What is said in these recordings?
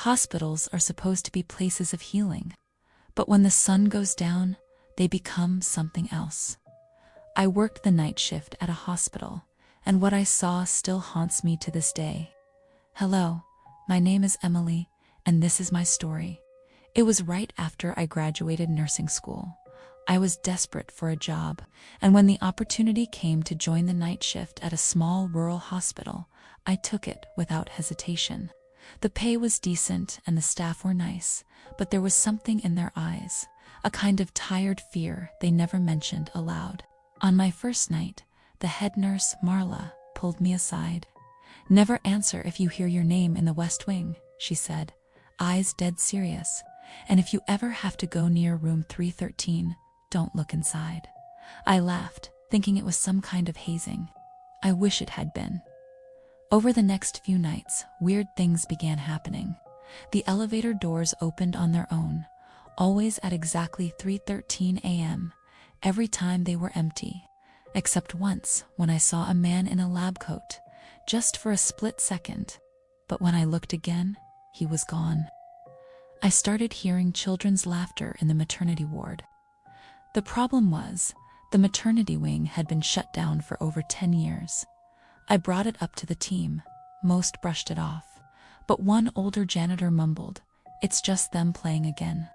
Hospitals are supposed to be places of healing, but when the sun goes down, they become something else. I worked the night shift at a hospital, and what I saw still haunts me to this day. Hello, my name is Emily, and this is my story. It was right after I graduated nursing school. I was desperate for a job, and when the opportunity came to join the night shift at a small rural hospital, I took it without hesitation. The pay was decent and the staff were nice, but there was something in their eyes, a kind of tired fear they never mentioned aloud. On my first night, the head nurse, Marla, pulled me aside. "Never answer if you hear your name in the West Wing," she said, eyes dead serious. "And if you ever have to go near room 313, don't look inside." I laughed, thinking it was some kind of hazing. I wish it had been. Over the next few nights, weird things began happening. The elevator doors opened on their own, always at exactly 3:13 a.m., every time they were empty, except once when I saw a man in a lab coat, just for a split second. But when I looked again, he was gone. I started hearing children's laughter in the maternity ward. The problem was, the maternity wing had been shut down for over 10 years. I brought it up to the team. Most brushed it off, but one older janitor mumbled, "It's just them playing again.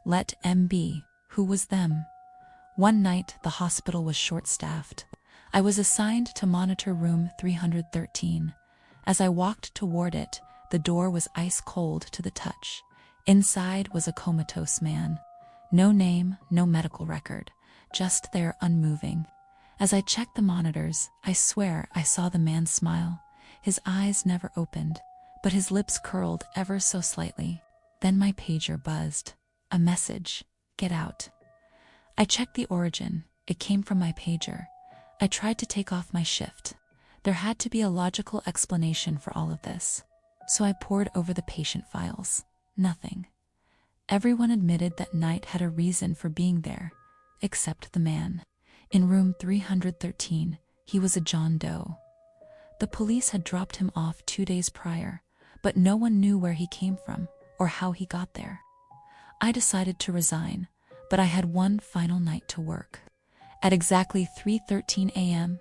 Let 'em be." Who was them? One night, the hospital was short-staffed. I was assigned to monitor room 313. As I walked toward it, the door was ice cold to the touch. Inside was a comatose man. No name, no medical record, just there unmoving. As I checked the monitors, I swear I saw the man smile. His eyes never opened, but his lips curled ever so slightly. Then my pager buzzed. A message. "Get out." I checked the origin. It came from my pager. I tried to take off my shift. There had to be a logical explanation for all of this. So I pored over the patient files. Nothing. Everyone admitted that night had a reason for being there, except the man. In room 313, he was a John Doe. The police had dropped him off 2 days prior, but no one knew where he came from or how he got there. I decided to resign, but I had one final night to work. At exactly 3:13 a.m.,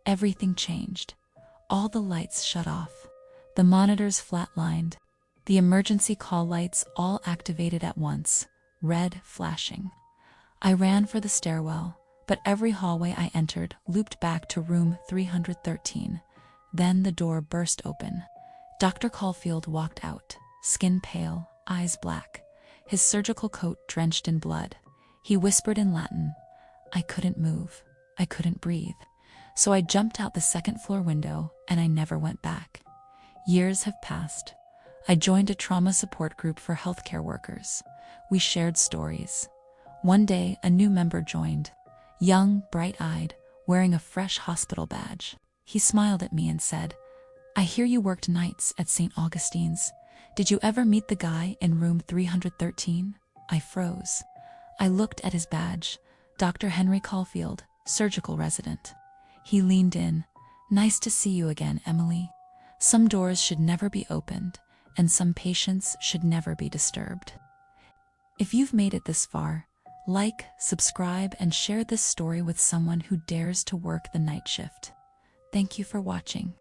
everything changed. All the lights shut off. The monitors flatlined. The emergency call lights all activated at once, red flashing. I ran for the stairwell, but every hallway I entered looped back to room 313. Then the door burst open. Dr. Caulfield walked out, skin pale, eyes black, his surgical coat drenched in blood. He whispered in Latin. I couldn't move. I couldn't breathe. So I jumped out the second-floor window, and I never went back. Years have passed. I joined a trauma support group for healthcare workers. We shared stories. One day, a new member joined. Young, bright-eyed, wearing a fresh hospital badge. He smiled at me and said, "I hear you worked nights at St. Augustine's. Did you ever meet the guy in room 313? I froze. I looked at his badge. Dr. Henry Caulfield, surgical resident. He leaned in. "Nice to see you again, Emily. Some doors should never be opened, and some patients should never be disturbed." If you've made it this far, like, subscribe, and share this story with someone who dares to work the night shift. Thank you for watching.